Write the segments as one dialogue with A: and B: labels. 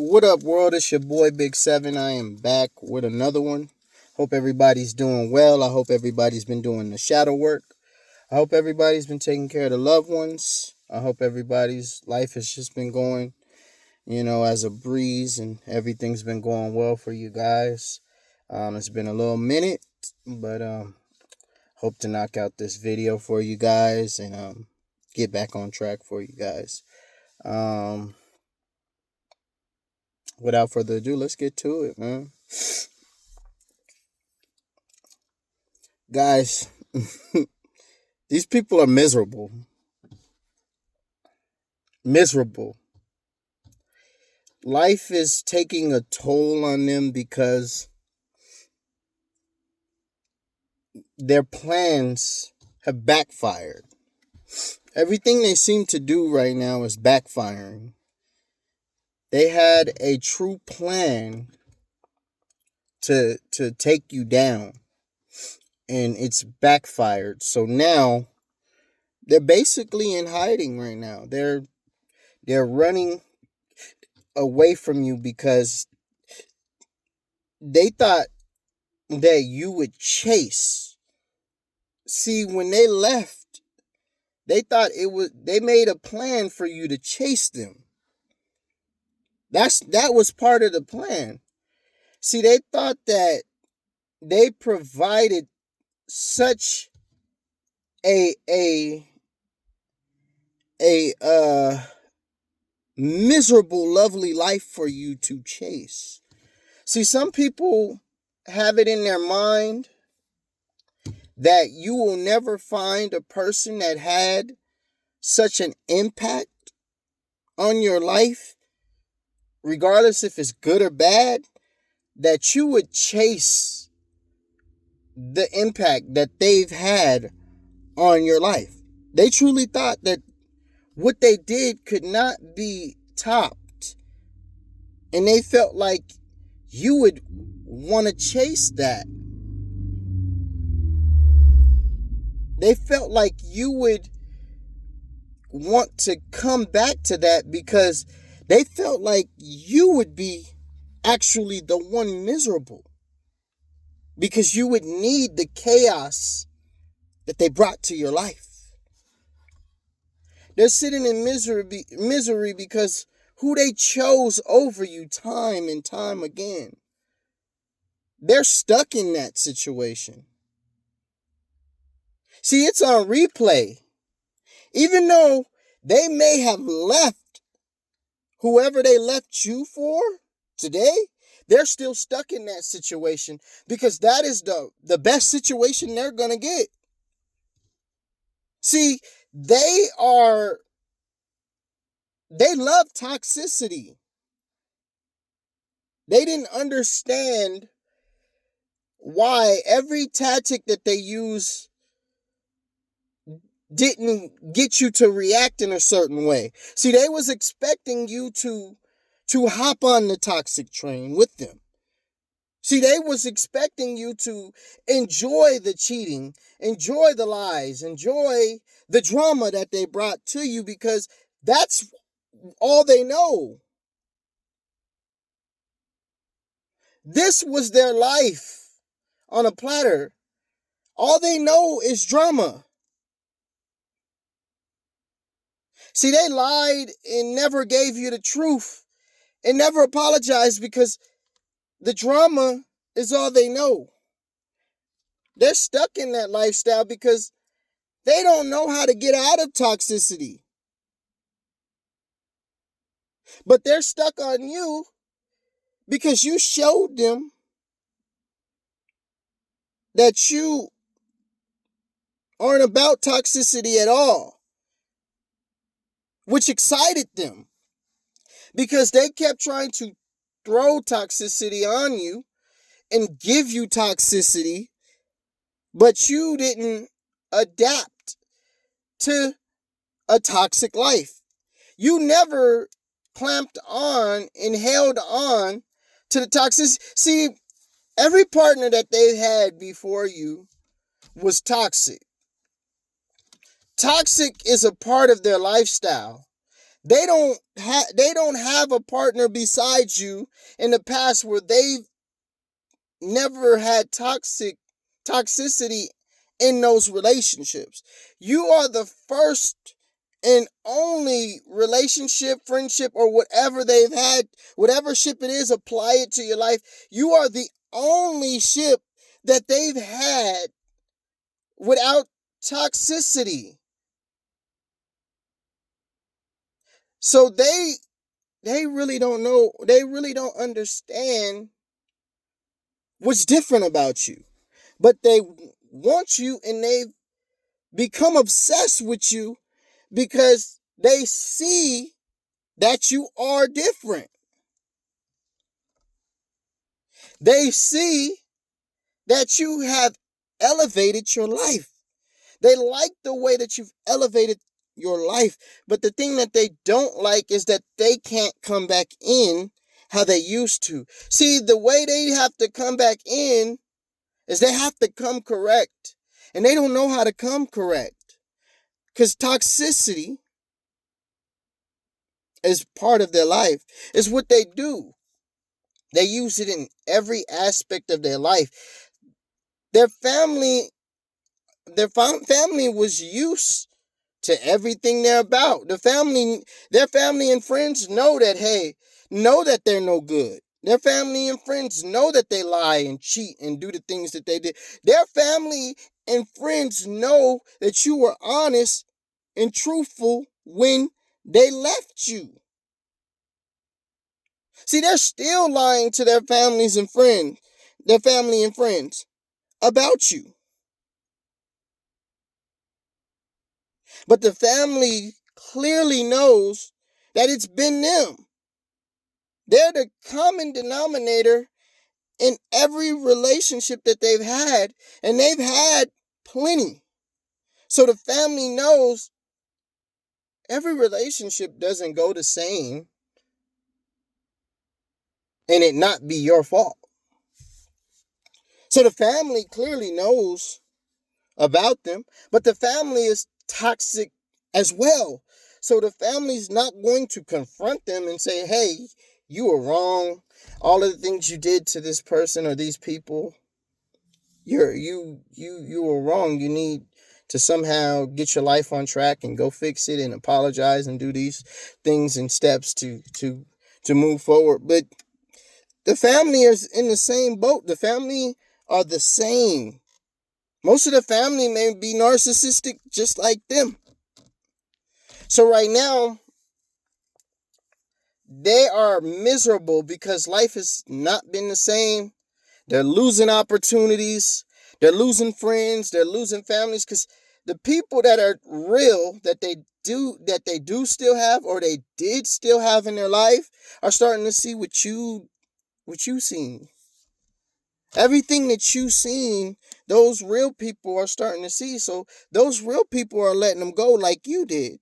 A: What up, world? It's your boy Big Seven. I am back with another one. Hope everybody's doing well. I hope everybody's been doing the shadow work. I hope everybody's been taking care of the loved ones. I hope everybody's life has just been going, as a breeze and everything's been going well for you guys. It's been a little minute, but hope to knock out this video for you guys and get back on track for you guys. Um, Without further ado, let's get to it, man. Guys, these people are miserable. Miserable. Life is taking a toll on them because their plans have backfired. Everything they seem to do right now is backfiring. They had a true plan to take you down, and it's backfired. So now they're basically in hiding right now. They're running away from you because they thought that you would chase. See, when they left, they thought they made a plan for you to chase them. That was part of the plan. See, they thought that they provided such a miserable, lovely life for you to chase. See, some people have it in their mind that you will never find a person that had such an impact on your life, regardless if it's good or bad, that you would chase the impact that they've had on your life. They truly thought that what they did could not be topped. And they felt like you would want to chase that. They felt like you would want to come back to that because they felt like you would be actually the one miserable. Because you would need the chaos that they brought to your life. They're sitting in misery because who they chose over you time and time again. They're stuck in that situation. See, it's on replay. Even though they may have left whoever they left you for today, they're still stuck in that situation because that is the best situation they're going to get. See, they love toxicity. They didn't understand why every tactic that they use didn't get you to react in a certain way. See, they was expecting you to hop on the toxic train with them. See, they was expecting you to enjoy the cheating, enjoy the lies, enjoy the drama that they brought to you because that's all they know. This was their life on a platter. All they know is drama. See, they lied and never gave you the truth and never apologized because the drama is all they know. They're stuck in that lifestyle because they don't know how to get out of toxicity. But they're stuck on you because you showed them that you aren't about toxicity at all, which excited them because they kept trying to throw toxicity on you and give you toxicity, but you didn't adapt to a toxic life. You never clamped on and held on to the toxicity. See, every partner that they had before you was toxic. Toxic is a part of their lifestyle. They don't have a partner besides you in the past where they've never had toxicity in those relationships. You are the first and only relationship, friendship, or whatever they've had, whatever ship it is, apply it to your life. You are the only ship that they've had without toxicity. So they really don't know, they really don't understand what's different about you. But they want you, and they've become obsessed with you because they see that you are different. They see that you have elevated your life. They like the way that you've elevated your life. But the thing that they don't like is that they can't come back in how they used to. See, the way they have to come back in is they have to come correct. And they don't know how to come correct. Because toxicity is part of their life. It's what they do. They use it in every aspect of their life. Their family, their family was used to everything they're about. Their family and friends know that, hey, know that they're no good. Their family and friends know that they lie and cheat and do the things that they did. Their family and friends know that you were honest and truthful when they left you. See, they're still lying to their family and friends about you. But the family clearly knows that it's been them. They're the common denominator in every relationship that they've had, and they've had plenty. So the family knows every relationship doesn't go the same and it not be your fault. So the family clearly knows about them, but the family is toxic as well. So the family's not going to confront them and say, hey, you were wrong. All of the things you did to this person or these people, you were wrong. You need to somehow get your life on track and go fix it and apologize and do these things and steps to move forward. But the family is in the same boat. The family are the same. Most of the family may be narcissistic just like them. So right now, they are miserable because life has not been the same. They're losing opportunities. They're losing friends. They're losing families because the people that are real, that they do still have, or they did still have in their life, are starting to see what you seen. Everything that you seen, those real people are starting to see. So those real people are letting them go like you did.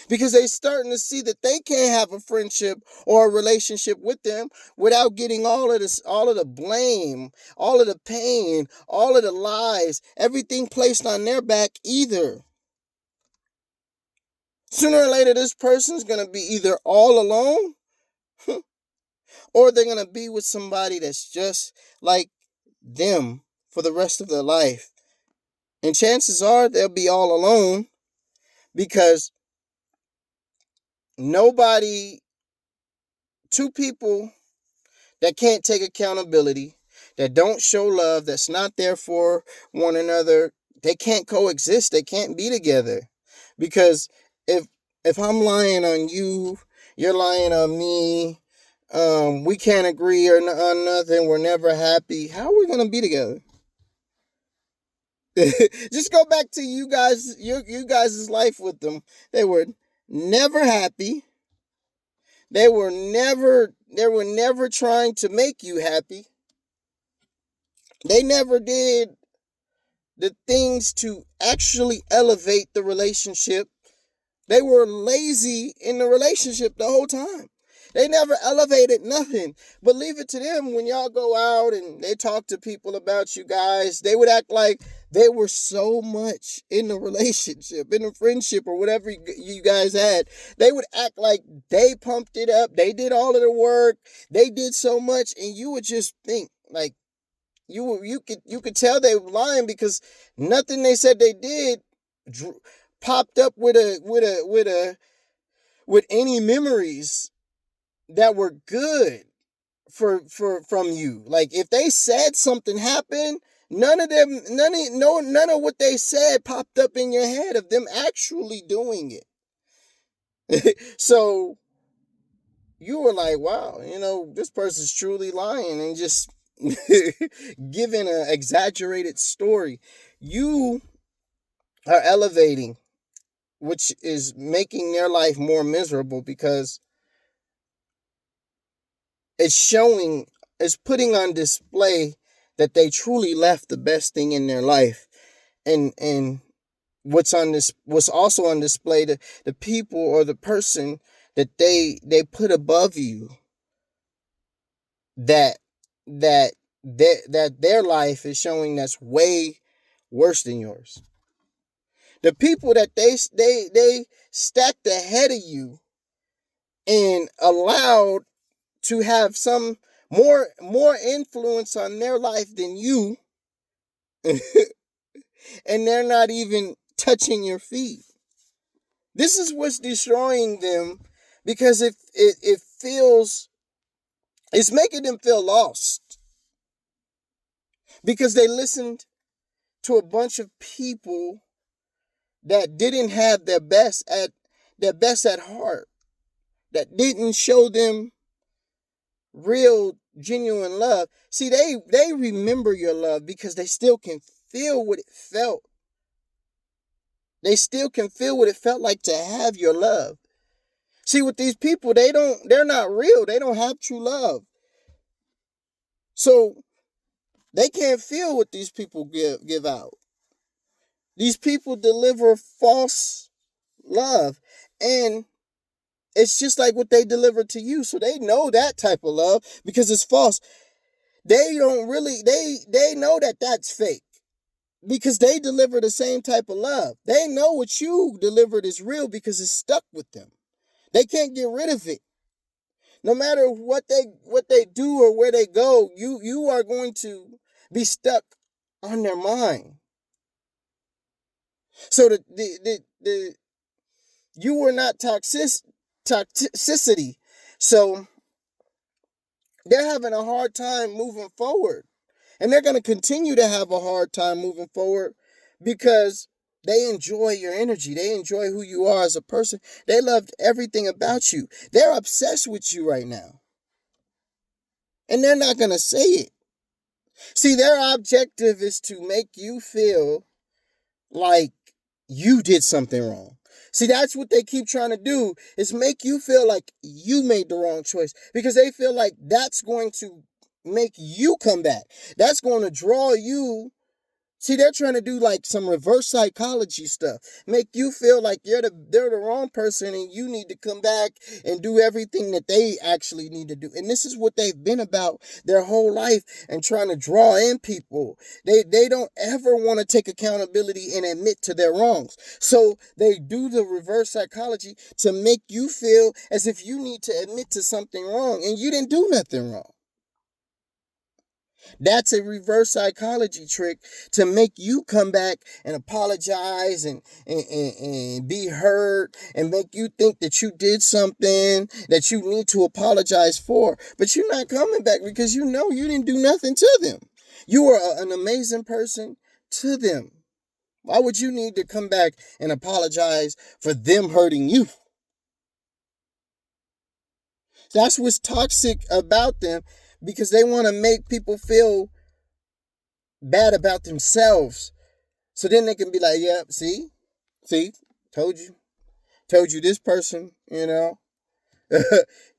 A: Because they're starting to see that they can't have a friendship or a relationship with them without getting all of this, all of the blame, all of the pain, all of the lies, everything placed on their back either. Sooner or later, this person's going to be either all alone or they're going to be with somebody that's just like them for the rest of their life. And chances are they'll be all alone because nobody, two people that can't take accountability, that don't show love, that's not there for one another, they can't coexist. They can't be together. Because if I'm lying on you, you're lying on me, we can't agree on nothing, we're never happy, how are we going to be together? Just go back to you guys, you guys' life with them. They were never happy. They were never trying to make you happy. They never did the things to actually elevate the relationship. They were lazy in the relationship the whole time. They never elevated nothing. But leave it to them when y'all go out and they talk to people about you guys. They would act like they were so much in the relationship, in the friendship, or whatever you guys had. They would act like they pumped it up. They did all of the work. They did so much, and you would just think like you could tell they were lying because nothing they said they did popped up with any memories that were good from you. Like if they said something happened, none of what they said popped up in your head of them actually doing it. So you were like, wow, this person's truly lying and just giving an exaggerated story. You are elevating, which is making their life more miserable because it's putting on display that they truly left the best thing in their life. And what's also on display, the people or the person that they put above you, that their life is showing that's way worse than yours. The people that they stacked ahead of you and allowed to have some more influence on their life than you, and they're not even touching your feet. This is what's destroying them, because it's making them feel lost, because they listened to a bunch of people that didn't have their best at heart, that didn't show them real genuine love. See, they remember your love because they still can feel what it felt. They still can feel what it felt like to have your love. See, with these people, they're not real. They don't have true love. So they can't feel what these people give out. These people deliver false love, and it's just like what they deliver to you. So they know that type of love because it's false. They don't really, they know that that's fake because they deliver the same type of love. They know what you delivered is real because it's stuck with them. They can't get rid of it. No matter what they do or where they go, you are going to be stuck on their mind. So the you were not toxicity. So they're having a hard time moving forward. And they're going to continue to have a hard time moving forward because they enjoy your energy. They enjoy who you are as a person. They loved everything about you. They're obsessed with you right now. And they're not going to say it. See, their objective is to make you feel like you did something wrong. See, that's what they keep trying to do, is make you feel like you made the wrong choice, because they feel like that's going to make you come back. That's going to draw you. See, they're trying to do like some reverse psychology stuff. Make you feel like they're the wrong person and you need to come back and do everything that they actually need to do. And this is what they've been about their whole life, and trying to draw in people. They don't ever want to take accountability and admit to their wrongs. So they do the reverse psychology to make you feel as if you need to admit to something wrong, and you didn't do nothing wrong. That's a reverse psychology trick to make you come back and apologize and be hurt, and make you think that you did something that you need to apologize for. But you're not coming back because you know you didn't do nothing to them. You are an amazing person to them. Why would you need to come back and apologize for them hurting you? That's what's toxic about them, because they want to make people feel bad about themselves. So then they can be like, yeah, see, told you this person,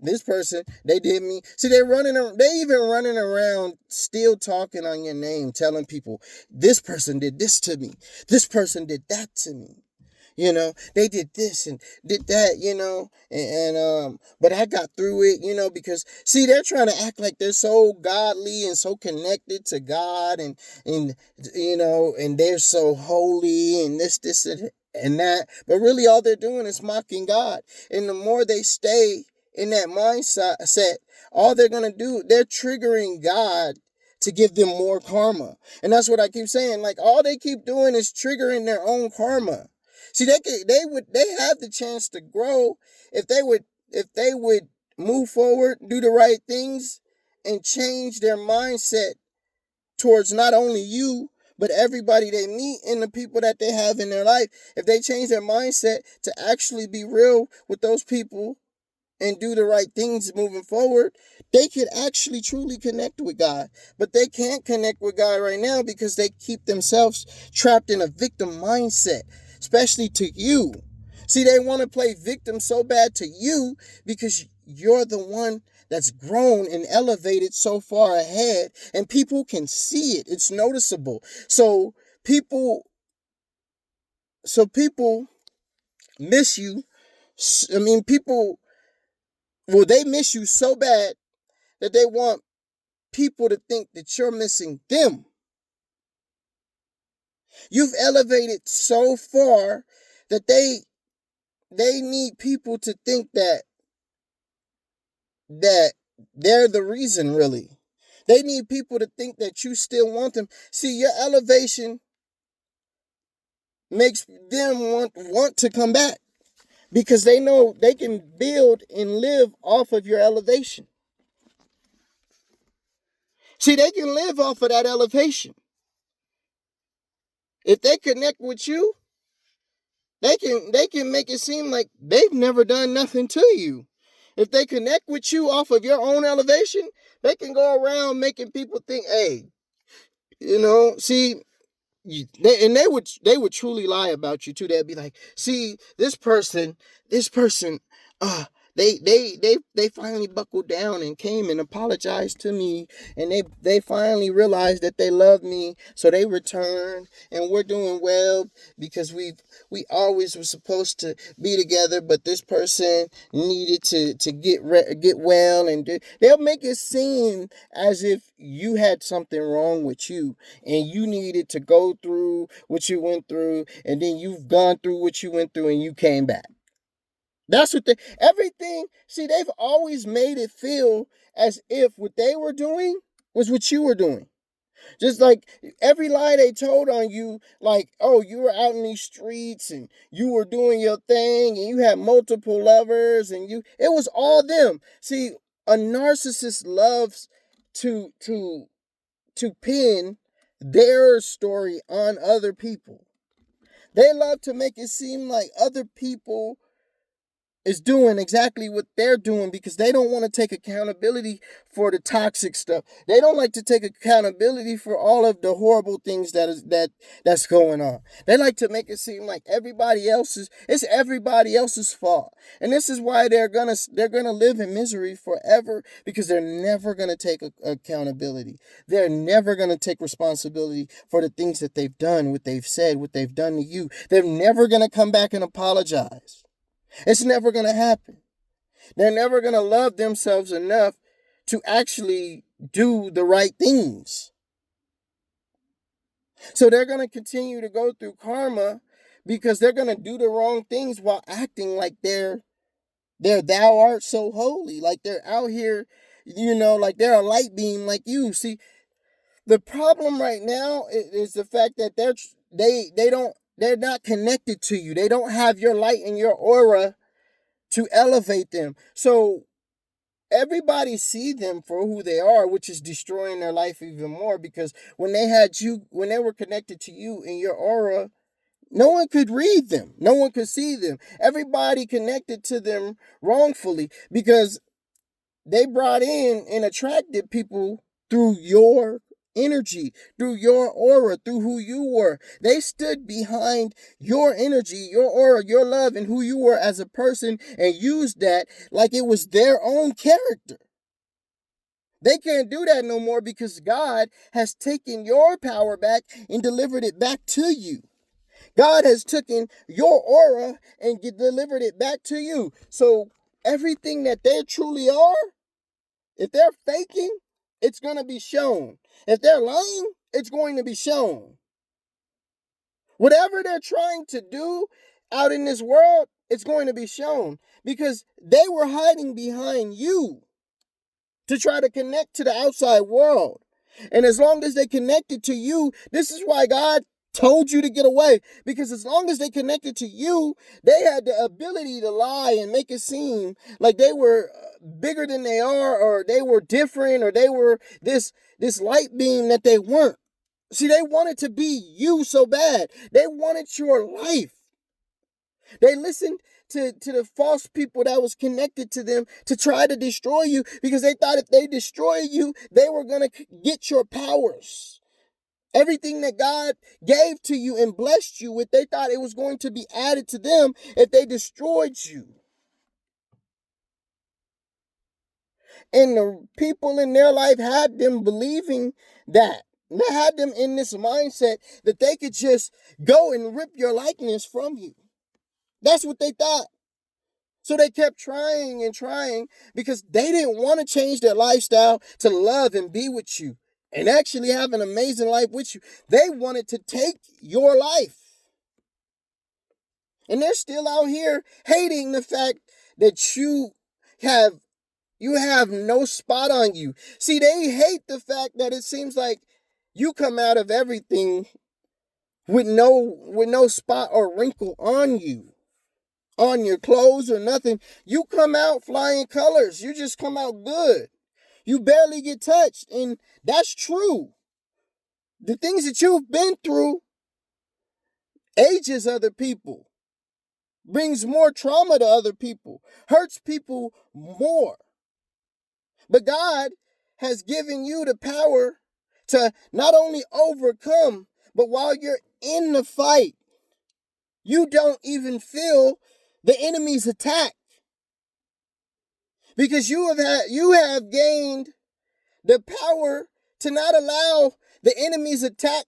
A: this person, they did me. See, they even running around still talking on your name, telling people, this person did this to me. This person did that to me. They did this and did that, but I got through it, because see, they're trying to act like they're so godly and so connected to God, and and they're so holy and this and that, but really all they're doing is mocking God. And the more they stay in that mindset, all they're going to do, they're triggering God to give them more karma. And that's what I keep saying. Like, all they keep doing is triggering their own karma. See, they have the chance to grow if they would move forward, do the right things, and change their mindset towards not only you, but everybody they meet and the people that they have in their life. If they change their mindset to actually be real with those people and do the right things moving forward, they could actually truly connect with God. But they can't connect with God right now because they keep themselves trapped in a victim mindset, especially to you. See, they want to play victim so bad to you because you're the one that's grown and elevated so far ahead, and people can see it. It's noticeable. People so people miss you. I mean, they miss you so bad that they want people to think that you're missing them. You've elevated so far that they need people to think that they're the reason, really. They need people to think that you still want them. See, your elevation makes them want to come back because they know they can build and live off of your elevation. See, they can live off of that elevation. If they connect with you, they can make it seem like they've never done nothing to you. If they connect with you off of your own elevation, they can go around making people think, hey, see, they would truly lie about you too. They'd be like, see, this person, uh, they finally buckled down and came and apologized to me, and they finally realized that they love me, so they returned, and we're doing well because we always were supposed to be together, but this person needed to get well, and they'll make it seem as if you had something wrong with you and you needed to go through what you went through, and then you've gone through what you went through and you came back. That's what everything, see, they've always made it feel as if what they were doing was what you were doing. Just like every lie they told on you, like, oh, you were out in these streets and you were doing your thing and you had multiple lovers and it was all them. See, a narcissist loves to pin their story on other people. They love to make it seem like other people is doing exactly what they're doing because they don't want to take accountability for the toxic stuff. They don't like to take accountability for all of the horrible things that's going on. They like to make it seem like it's everybody else's fault. And this is why they're going to live in misery forever, because they're never going to take accountability. They're never going to take responsibility for the things that they've done, what they've said, what they've done to you. They're never going to come back and apologize. It's never going to happen. They're never going to love themselves enough to actually do the right things. So they're going to continue to go through karma because they're going to do the wrong things while acting like they're thou art so holy. Like they're out here, like they're a light beam like you. See, the problem right now is the fact that they're not connected to you. They don't have your light and your aura to elevate them. So everybody see them for who they are, which is destroying their life even more, because when they were connected to you in your aura, no one could read them. No one could see them. Everybody connected to them wrongfully because they brought in and attracted people through your energy, through your aura, through who you were. They stood behind your energy, your aura, your love, and who you were as a person, and used that like it was their own character. They can't do that no more because God has taken your power back and delivered it back to you. God has taken your aura and delivered it back to you. So everything that they truly are, if they're faking, it's going to be shown. If they're lying, it's going to be shown. Whatever they're trying to do out in this world, it's going to be shown because they were hiding behind you to try to connect to the outside world. And as long as they connected to you, this is why God told you to get away. Because as long as they connected to you, they had the ability to lie and make it seem like they were bigger than they are, or they were different, or they were this light beam that they weren't. See, they wanted to be you so bad. They wanted your life. They listened to the false people that was connected to them to try to destroy you because they thought if they destroy you, they were going to get your powers. Everything that God gave to you and blessed you with, they thought it was going to be added to them if they destroyed you. And the people in their life had them believing that. They had them in this mindset that they could just go and rip your likeness from you. That's what they thought. So they kept trying and trying because they didn't want to change their lifestyle to love and be with you and actually have an amazing life with you. They wanted to take your life. And they're still out here hating the fact that you have no spot on you. See, they hate the fact that it seems like you come out of everything with no spot or wrinkle on you, on your clothes or nothing. You come out flying colors. You just come out good. You barely get touched. And that's true. The things that you've been through ages other people, brings more trauma to other people, hurts people more. But God has given you the power to not only overcome, but while you're in the fight, you don't even feel the enemy's attack. Because you have gained the power to not allow the enemy's attack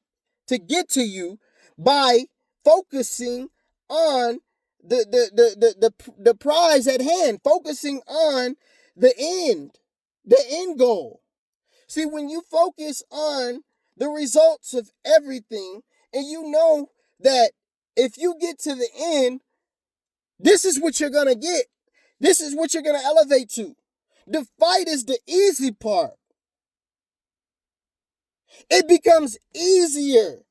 A: to get to you by focusing on the prize at hand, focusing on the end goal. See, when you focus on the results of everything, and you know that if you get to the end, this is what you're going to get. This is what you're going to elevate to. The fight is the easy part. It becomes easier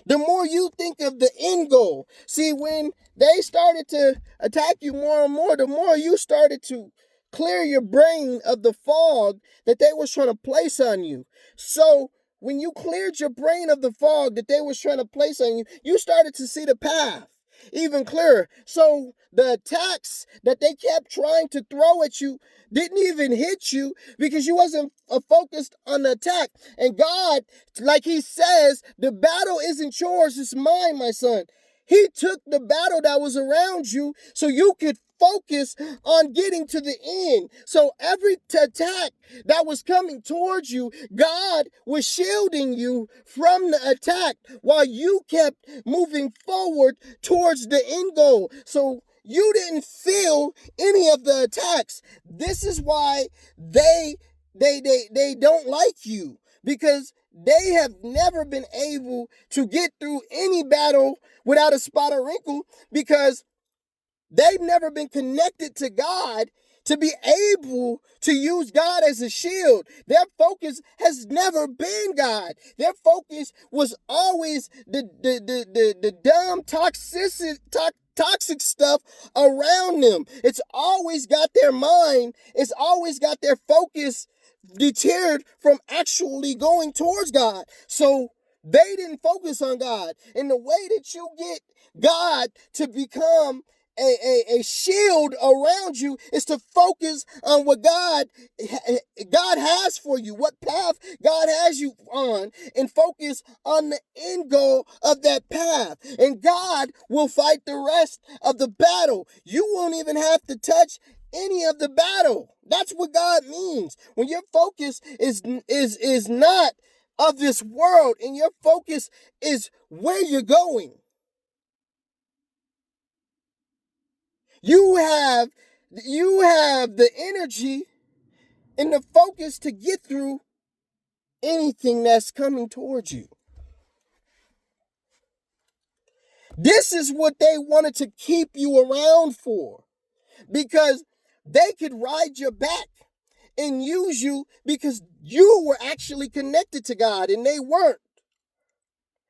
A: the more you think of the end goal. See, when they started to attack you more and more, the more you started to clear your brain of the fog that they was trying to place on you. So when you cleared your brain of the fog that they was trying to place on you, you started to see the path even clearer. So the attacks that they kept trying to throw at you didn't even hit you because you wasn't focused on the attack. And God, like he says, the battle isn't yours, it's mine, my son. He took the battle that was around you so you could focus on getting to the end. So every attack that was coming towards you, God was shielding you from the attack while you kept moving forward towards the end goal. So you didn't feel any of the attacks. This is why they don't like you, because they have never been able to get through any battle without a spot or wrinkle, because they've never been connected to God to be able to use God as a shield. Their focus has never been God. Their focus was always the dumb toxic stuff around them. It's always got their mind, it's always got their focus deterred from actually going towards God. So they didn't focus on God. And the way that you get God to become a shield around you is to focus on what God has for you, what path God has you on, and focus on the end goal of that path. And God will fight the rest of the battle. You won't even have to touch any of the battle. That's what God means. When your focus is not of this world and your focus is where you're going. You have the energy and the focus to get through anything that's coming towards you. This is what they wanted to keep you around for, because they could ride your back and use you because you were actually connected to God and they weren't.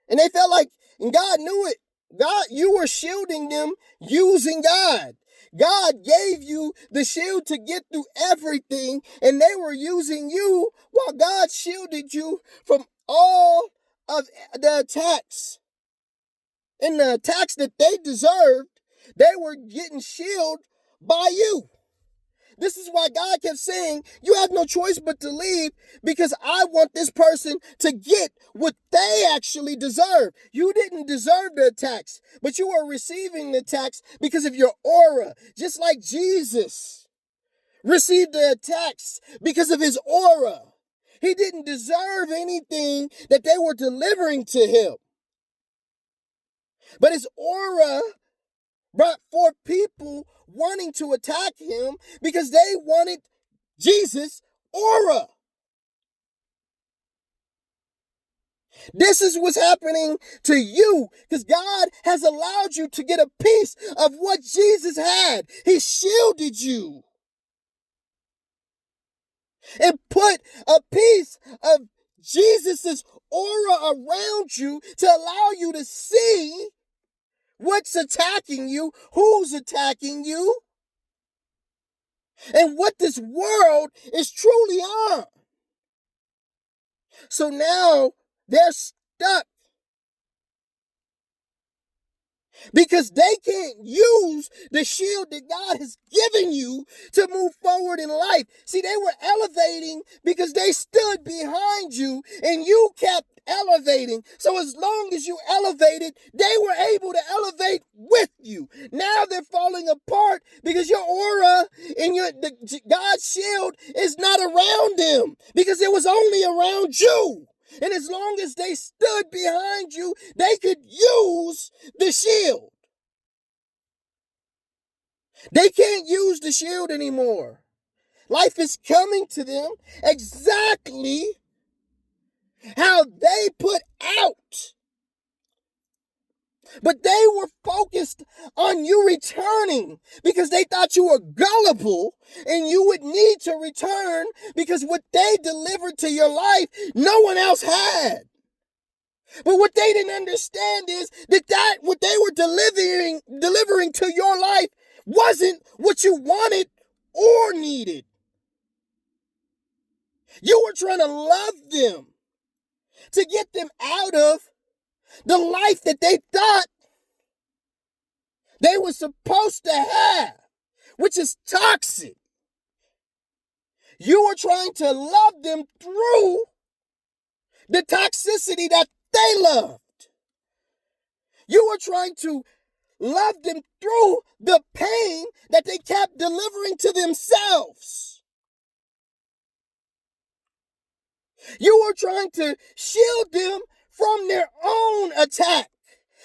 A: And they felt like, and God knew it. God, you were shielding them using God. God gave you the shield to get through everything, and they were using you while God shielded you from all of the attacks. And the attacks that they deserved, they were getting shielded by you. This is why God kept saying, you have no choice but to leave, because I want this person to get what they actually deserve. You didn't deserve the attacks, but you are receiving the attacks because of your aura, just like Jesus received the attacks because of his aura. He didn't deserve anything that they were delivering to him, but his aura brought forth people wanting to attack him because they wanted Jesus' aura. This is what's happening to you, because God has allowed you to get a piece of what Jesus had. He shielded you and put a piece of Jesus' aura around you to allow you to see what's attacking you, who's attacking you, and what this world is truly on. So now they're stuck because they can't use the shield that God has given you to move forward in life. See, they were elevating because they stood behind you and you kept elevating. So as long as you elevated, they were able to elevate with you. Now they're falling apart because your aura and God's shield is not around them, because it was only around you. And as long as they stood behind you, they could use the shield. They can't use the shield anymore. Life is coming to them exactly how they put out. But they were focused on you returning because they thought you were gullible and you would need to return, because what they delivered to your life, no one else had. But what they didn't understand is that what they were delivering to your life wasn't what you wanted or needed. You were trying to love them to get them out of the life that they thought they were supposed to have, which is toxic. You were trying to love them through the toxicity that they loved. You were trying to love them through the pain that they kept delivering to themselves. You were trying to shield them from their own attack.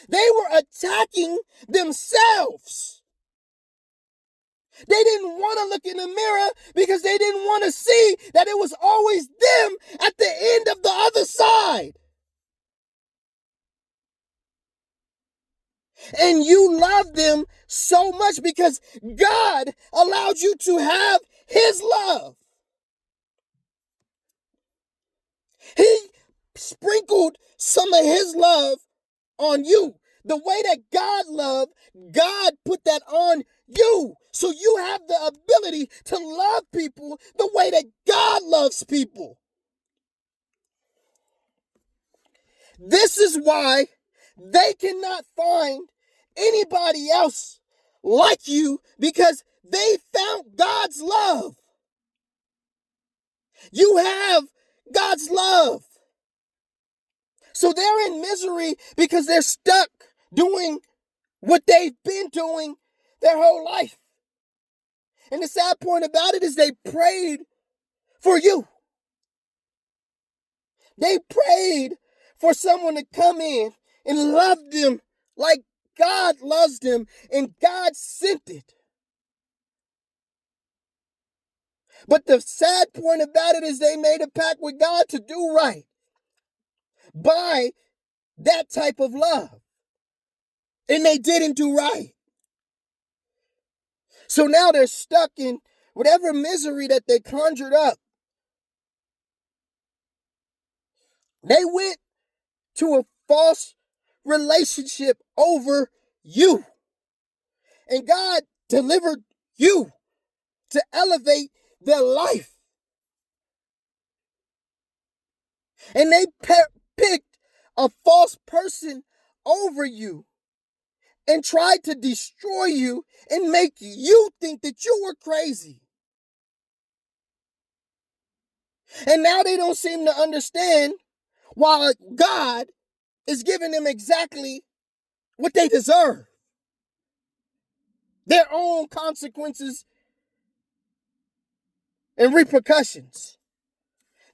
A: They were attacking themselves. They didn't want to look in the mirror because they didn't want to see that it was always them at the end of the other side. And you love them so much because God allowed you to have his love. He sprinkled some of his love on you. The way that God loved, God put that on you. So you have the ability to love people the way that God loves people. This is why they cannot find anybody else like you, because they found God's love. You have God's love. So they're in misery because they're stuck doing what they've been doing their whole life. And the sad point about it is they prayed for you. They prayed for someone to come in and love them like God loves them, and God sent it. But the sad point about it is they made a pact with God to do right by that type of love. And they didn't do right. So now they're stuck in whatever misery that they conjured up. They went to a false relationship over you. And God delivered you to elevate their life. And they picked a false person over you and tried to destroy you and make you think that you were crazy. And now they don't seem to understand why God is giving them exactly what they deserve. Their own consequences and repercussions.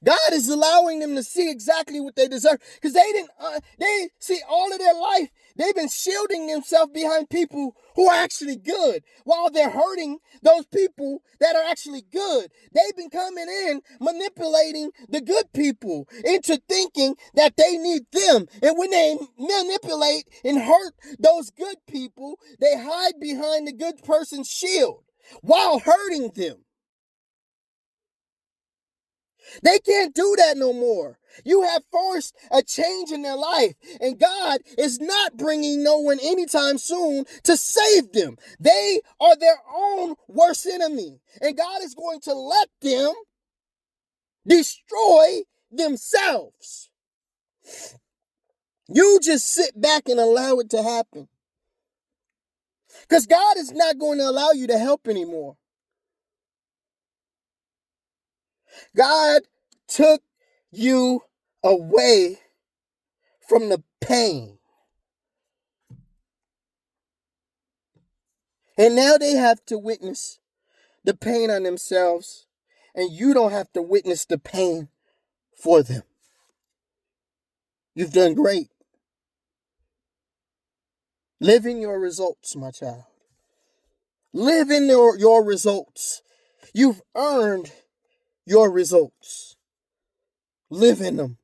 A: God is allowing them to see exactly what they deserve. Because they see all of their life, they've been shielding themselves behind people who are actually good while they're hurting those people that are actually good. They've been coming in, manipulating the good people into thinking that they need them. And when they manipulate and hurt those good people, they hide behind the good person's shield while hurting them. They can't do that no more. You have forced a change in their life, and God is not bringing no one anytime soon to save them. They are their own worst enemy, and God is going to let them destroy themselves. You just sit back and allow it to happen, because God is not going to allow you to help anymore. God took you away from the pain. And now they have to witness the pain on themselves, and you don't have to witness the pain for them. You've done great. Live in your results, my child. Live in your results. You've earned your results. Live in them.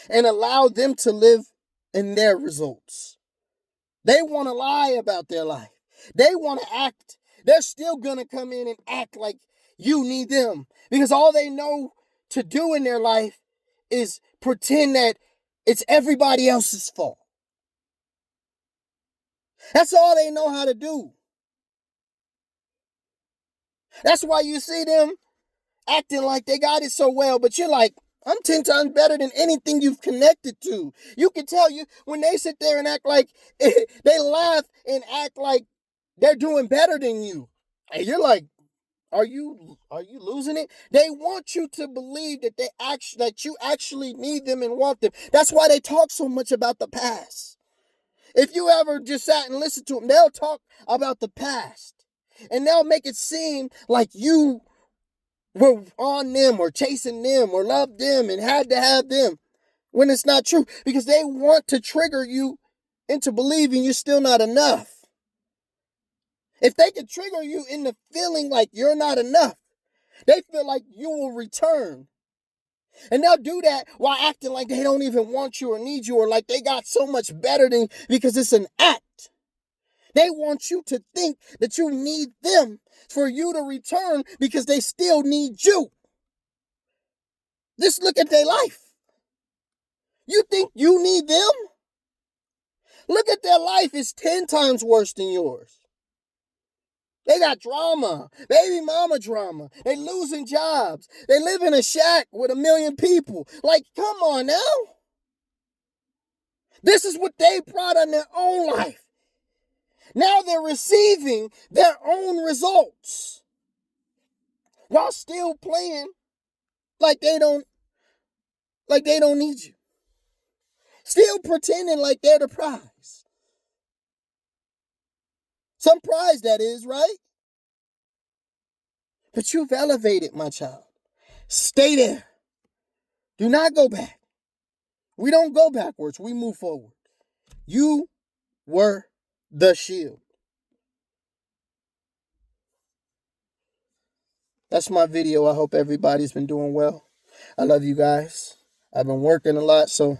A: And allow them to live in their results. They want to lie about their life. They want to act. They're still going to come in and act like you need them. Because all they know to do in their life is pretend that it's everybody else's fault. That's all they know how to do. That's why you see them acting like they got it so well, but you're like, I'm 10 times better than anything you've connected to. You can tell you when they sit there and act like they laugh and act like they're doing better than you. And you're like, are you losing it? They want you to believe that that you actually need them and want them. That's why they talk so much about the past. If you ever just sat and listened to them, they'll talk about the past. And they'll make it seem like you were on them or chasing them or loved them and had to have them, when it's not true. Because they want to trigger you into believing you're still not enough. If they can trigger you into feeling like you're not enough, they feel like you will return. And they'll do that while acting like they don't even want you or need you, or like they got so much better than, because it's an act. They want you to think that you need them for you to return because they still need you. Just look at their life. You think you need them? Look at their life. It's 10 times worse than yours. They got drama, baby mama drama. They losing jobs. They live in a shack with 1 million people. Like, come on now. This is what they brought on their own life. Now they're receiving their own results while still playing like they don't need you. Still pretending like they're the prize. Some prize, that is, right? But you've elevated, my child. Stay there. Do not go back. We don't go backwards. We move forward. You were the shield. That's my video. I hope everybody's been doing well. I love you guys. I've been working a lot, so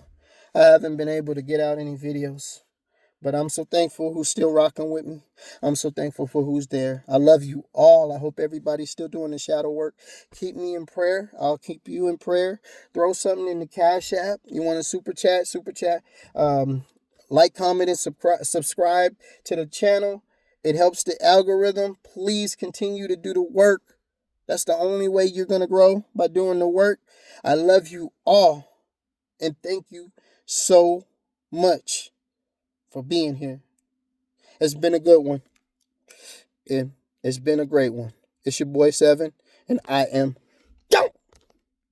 A: I haven't been able to get out any videos. But I'm so thankful who's still rocking with me. I'm so thankful for who's there. I love you all. I hope everybody's still doing the shadow work. Keep me in prayer. I'll keep you in prayer. Throw something in the Cash App. You want to super chat? Super chat. Like, comment, and subscribe to the channel. It helps the algorithm. Please continue to do the work. That's the only way you're going to grow, by doing the work. I love you all. And thank you so much for being here. It's been a good one. It's been a great one. It's your boy Seven, and I am